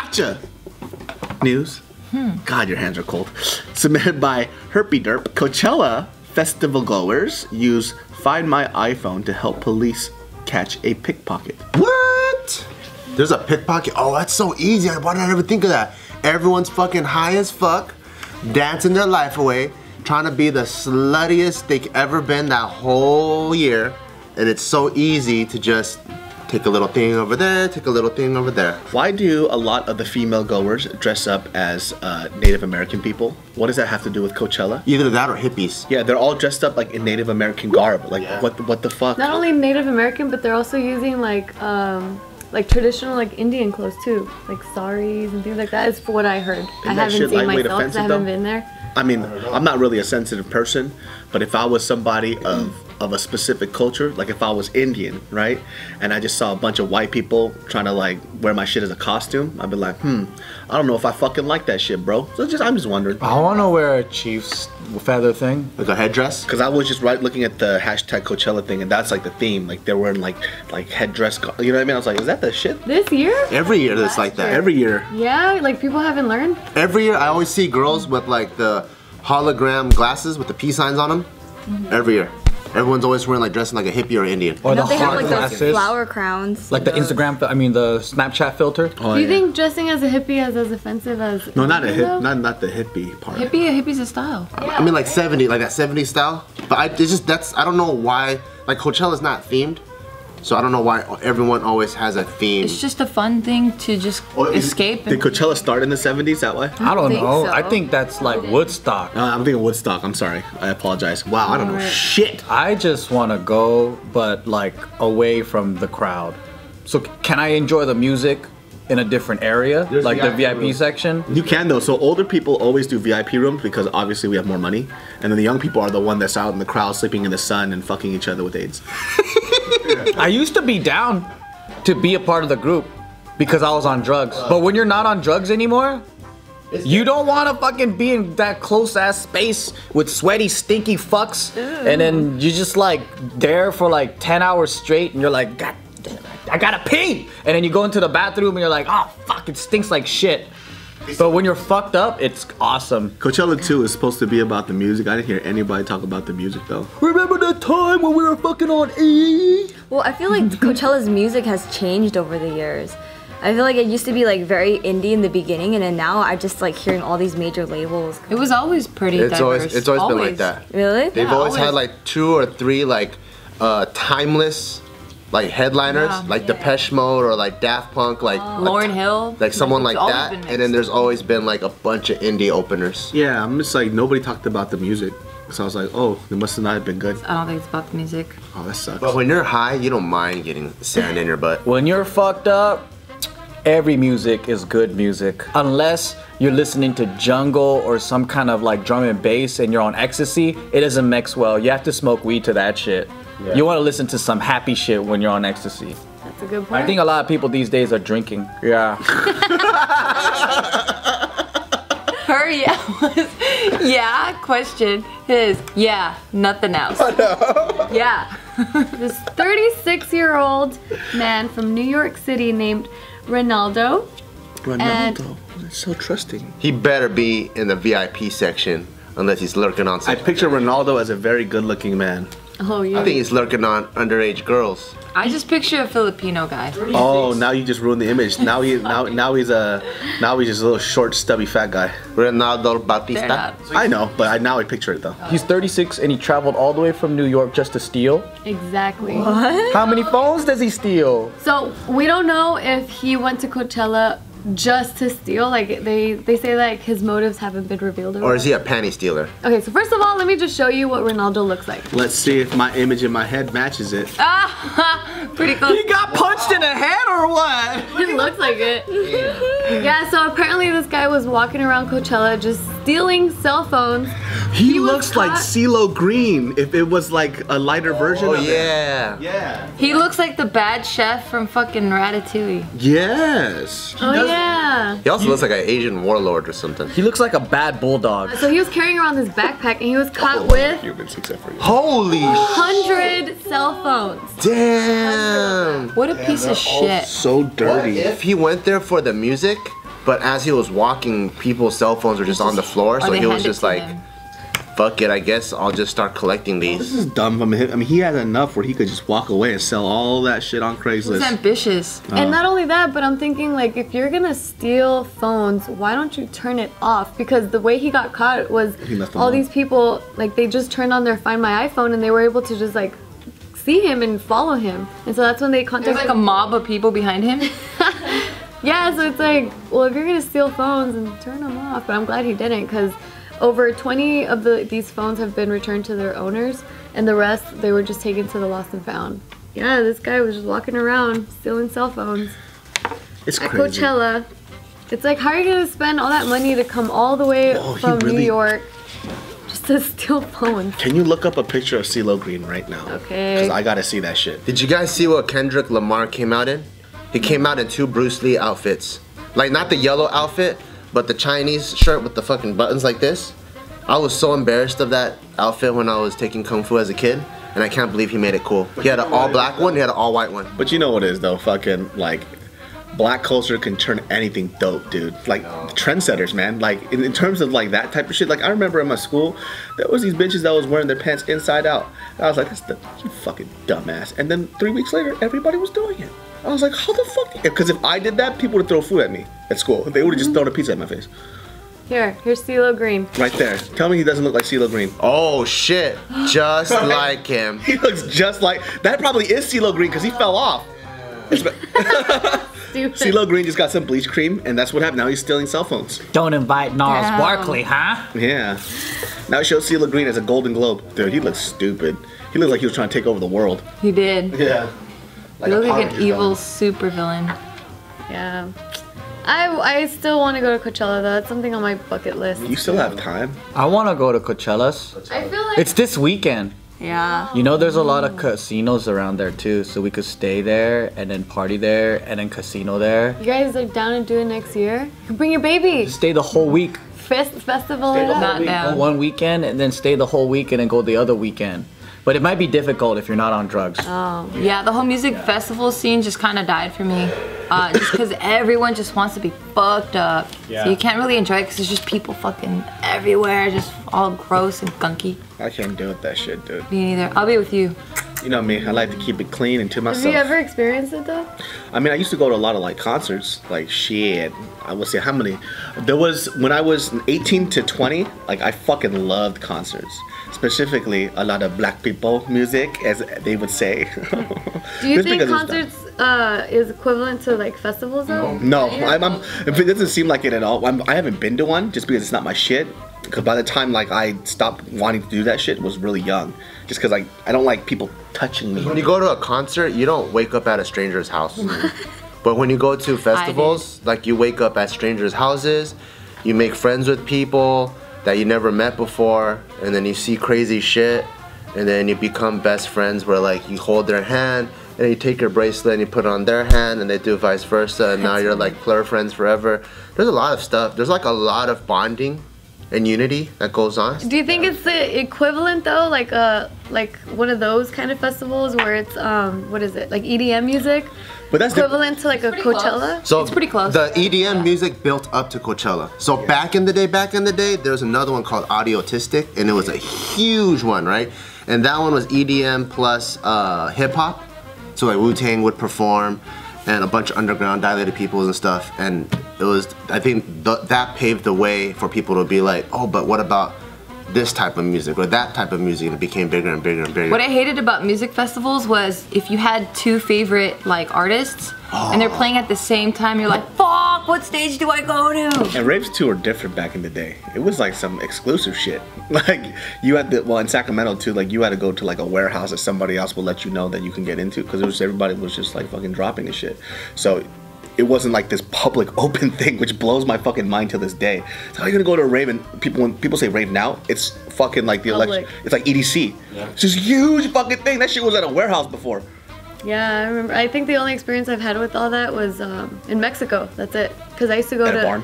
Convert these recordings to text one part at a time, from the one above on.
Gotcha! News. God, your hands are cold. Submitted by Herpy Derp. Coachella festivalgoers use Find My iPhone to help police catch a pickpocket. What? There's a pickpocket? Oh, that's so easy. Why did I never think of that? Everyone's fucking high as fuck, dancing their life away, trying to be the sluttiest they've ever been that whole year. And it's so easy to just take a little thing over there, take a little thing over there. Why do a lot of the female goers dress up as Native American people? What does that have to do with Coachella? Either that or hippies. Yeah, they're all dressed up like in Native American garb. Like, what the fuck? Not only Native American, but they're also using like traditional like Indian clothes too, like saris and things like that. Is what I heard. I haven't seen myself because I haven't been there. I mean, I'm not really a sensitive person, but if I was somebody of a specific culture, like if I was Indian, right, and I just saw a bunch of white people trying to like wear my shit as a costume, I'd be like, I don't know if I fucking like that shit, bro. So I'm just wondering. I want to wear a Chiefs feather thing, like a headdress. Cause I was just looking at the hashtag Coachella thing, and that's like the theme. Like they're wearing like headdress. You know what I mean? I was like, is that the shit? This year? Every year it's like that. Every year. Yeah, like people haven't learned. Every year I always see girls with like the hologram glasses with the peace signs on them. Every year. Everyone's always wearing like dressing like a hippie or Indian. Or the they have hard like glasses. those flower crowns. Like the Instagram, the Snapchat filter. Oh, Do you think dressing as a hippie is as offensive as No, not the hippie part. Hippie's a style. I mean like 70, like that 70s style. But I don't know why, like Coachella's not themed. So I don't know why everyone always has a theme. It's just a fun thing to just escape. Did Coachella start in the 70s that way? I don't know. so. I think that's like Woodstock. I'm thinking Woodstock. I'm sorry. I apologize. Wow, I don't know shit. I just want to go, but like away from the crowd. So can I enjoy the music in a different area, like the VIP section? You can though. So older people always do VIP rooms because obviously we have more money, and then the young people are the one that's out in the crowd sleeping in the sun and fucking each other with AIDS. I used to be down to be a part of the group because I was on drugs. But when you're not on drugs anymore, you don't want to fucking be in that close ass space with sweaty, stinky fucks. And then you just like there for like 10 hours straight and you're like, God damn it, I gotta pee. And then you go into the bathroom and you're like, oh fuck, it stinks like shit. But when you're fucked up, it's awesome. Coachella 2 is supposed to be about the music. I didn't hear anybody talk about the music though. Remember that time when we were fucking on E? Well, I feel like Coachella's music has changed over the years. I feel like it used to be like very indie in the beginning, and then now I just like hearing all these major labels. It was always pretty diverse. It's always been like that. Really? They've always had like 2 or 3 like timeless like headliners, like Depeche Mode or like Daft Punk, like Lauryn Hill, like someone like that, and then there's always been like a bunch of indie openers. Yeah, I'm just like nobody talked about the music, so I was like, oh, it must have not been good. I don't think it's about the music. Oh, that sucks. But when you're high, you don't mind getting sand in your butt. When you're fucked up, every music is good music. Unless you're listening to jungle or some kind of like drum and bass and you're on ecstasy, it doesn't mix well. You have to smoke weed to that shit. Yeah. You want to listen to some happy shit when you're on ecstasy. That's a good point. I think a lot of people these days are drinking. Yeah. Her yeah question is nothing else. Yeah. This 36-year-old man from New York City named Ronaldo. That's so trusting. He better be in the VIP section unless he's lurking on I something. picture Ronaldo as a very good-looking man. Oh yeah. I think he's lurking on underage girls. I just picture a Filipino guy. Oh, now you just ruined the image. Now he's just a little short, stubby, fat guy. Ronaldo Bautista. I know, but now I picture it though. He's 36 and he traveled all the way from New York just to steal. Exactly. What? How many phones does he steal? So we don't know if he went to Coachella just to steal. Like they say like his motives haven't been revealed. Or is he a panty stealer? Okay, so first of all, let me just show you what Ronaldo looks like. Let's see if my image in my head matches it. Pretty close. He got punched in the head or what? It looks like it. Yeah, so apparently this guy was walking around Coachella just stealing cell phones. He looks like CeeLo Green if it was like a lighter version of yeah. Yeah. He looks like the bad chef from fucking Ratatouille. Yes. Oh yeah. He also looks like an Asian warlord or something. He looks like a bad bulldog. So he was carrying around this backpack and he was caught with Humans except for you. Holy 100 cell phones. damn! What a piece of shit. So dirty. If he went there for the music, But as he was walking, people's cell phones were just on the floor, so he was just like, fuck it, I guess I'll just start collecting these. This is dumb from him. I mean, he had enough where he could just walk away and sell all that shit on Craigslist. He's ambitious. And not only that, but I'm thinking, like, if you're gonna steal phones, why don't you turn it off? Because the way he got caught was all these people, like, they just turned on their Find My iPhone and they were able to just, like, see him and follow him. And so that's when they contacted. There's like a mob of people behind him. Yeah, so it's like, well, if you're gonna steal phones, and turn them off. But I'm glad he didn't, because over 20 of these phones have been returned to their owners, and the rest, they were just taken to the lost and found. Yeah, this guy was just walking around stealing cell phones. It's at crazy. Coachella. It's like, how are you gonna spend all that money to come all the way from New York just to steal phones? Can you look up a picture of CeeLo Green right now? Okay. Because I gotta see that shit. Did you guys see what Kendrick Lamar came out in? He came out in 2 Bruce Lee outfits. Like, not the yellow outfit, but the Chinese shirt with the fucking buttons like this. I was so embarrassed of that outfit when I was taking Kung Fu as a kid, and I can't believe he made it cool. He had an all black one, he had an all white one. But you know what it is though, fucking, like, black culture can turn anything dope, dude. Like, trendsetters, man. Like, in terms of, like, that type of shit. Like, I remember in my school, there was these bitches that was wearing their pants inside out. And I was like, you fucking dumbass. And then 3 weeks later, everybody was doing it. I was like, how the fuck? Because if I did that, people would throw food at me at school. They would have just thrown a pizza at my face. Here's CeeLo Green. Right there. Tell me he doesn't look like CeeLo Green. Oh shit, just like him. He looks just like, that probably is CeeLo Green because he fell off. CeeLo Green just got some bleach cream, and that's what happened. Now he's stealing cell phones. Don't invite Gnarls Barkley, huh? Yeah. Now it shows CeeLo Green as a Golden Globe. Dude, he looks stupid. He looks like he was trying to take over the world. He did. Yeah. He looked like an evil supervillain. Yeah. I still want to go to Coachella though. That's something on my bucket list. You still have time. I want to go to Coachella's. I feel like It's this weekend. Yeah. You know, there's a lot of casinos around there too, so we could stay there and then party there and then casino there. you guys are down to do it next year. You can bring your baby. Stay the whole week. Festival it up. Not down. One weekend and then stay the whole week and then go the other weekend. But it might be difficult if you're not on drugs. Oh. Yeah, the whole music festival scene just kind of died for me. Just because everyone just wants to be fucked up. Yeah. So you can't really enjoy it because there's just people fucking everywhere, just all gross and gunky. I can't deal with that shit, dude. Me neither. I'll be with you. You know me, I like to keep it clean and to myself. Have you ever experienced it though? I mean, I used to go to a lot of like concerts, like shit. I would say how many? There was, when I was 18 to 20, like I fucking loved concerts. Specifically, a lot of black people music, as they would say. Do you think concerts is equivalent to like festivals though? No, it doesn't seem like it at all. I haven't been to one just because it's not my shit. Because by the time like I stopped wanting to do that shit, was really young. Just because I don't like people touching me. When you go to a concert, you don't wake up at a stranger's house. But when you go to festivals, like you wake up at strangers' houses, you make friends with people that you never met before, and then you see crazy shit, and then you become best friends where like you hold their hand, and you take your bracelet and you put it on their hand, and they do vice versa, and now you're like plur friends forever. There's a lot of stuff. There's like a lot of bonding and unity that goes on. Do you think it's the equivalent though, like one of those kind of festivals where it's what is it, like EDM music? But that's equivalent to like a Coachella? So it's pretty close. The EDM music built up to Coachella. So back in the day, there was another one called Audiotistic, and it was a huge one, right? And that one was EDM plus hip hop. So like Wu-Tang would perform, and a bunch of underground dilated peoples and stuff. And it was, I think that paved the way for people to be like, oh, but what about this type of music or that type of music, and it became bigger and bigger and bigger. What I hated about music festivals was if you had 2 favorite like artists and they're playing at the same time, you're like, fuck, what stage do I go to? And raves too were different back in the day. It was like some exclusive shit. Like you had to, well in Sacramento too, like you had to go to like a warehouse that somebody else will let you know that you can get into, because it was, everybody was just like fucking dropping the shit. So it wasn't like this public open thing, which blows my fucking mind to this day. So how are you gonna go to a rave and when people say rave now, it's fucking like the election, it's like EDC. Yeah. It's this huge fucking thing. That shit was at a warehouse before. Yeah, I remember. I think the only experience I've had with all that was in Mexico. That's it. Because I used to go at to a barn?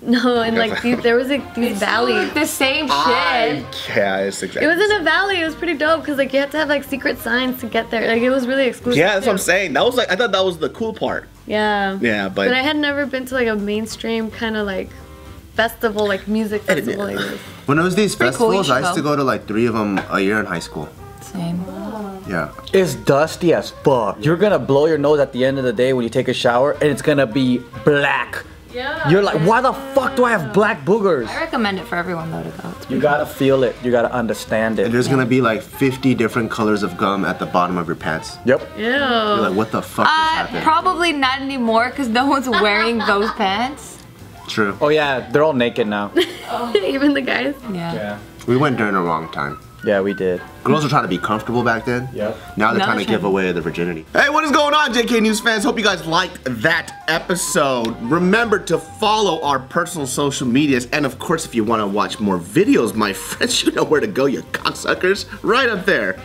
No, and like there was like these valleys. The same shit. Yeah, it's exactly. It was in a valley. It was pretty dope because like you had to have like secret signs to get there. Like it was really exclusive. Yeah, that's what I'm too. saying. That was like I thought that was the cool part. Yeah. Yeah, but I had never been to like a mainstream kind of like festival, like music festival like this. When it was these Pretty cool, you festivals, should I used to go. go to like 3 of them a year in high school. Same. Yeah. It's dusty as fuck. You're gonna blow your nose at the end of the day when you take a shower, and it's gonna be black. Yeah. You're like, why the fuck do I have black boogers? I recommend it for everyone though to go. It's You gotta feel it. You gotta understand And it. there's gonna be like 50 different colors of gum at the bottom of your pants. Yep. Ew. You're like, what the fuck just happened? Probably not anymore because no one's wearing those pants. True. Oh yeah, they're all naked now. Even the guys. Yeah. We went during the wrong time. Yeah, we did. Girls were trying to be comfortable back then. Yep. Now they're Now trying to they're give away their virginity. Hey, what is going on, JK News fans? Hope you guys liked that episode. Remember to follow our personal social medias, and of course, if you want to watch more videos, my friends, you know where to go, you cocksuckers. Right up there.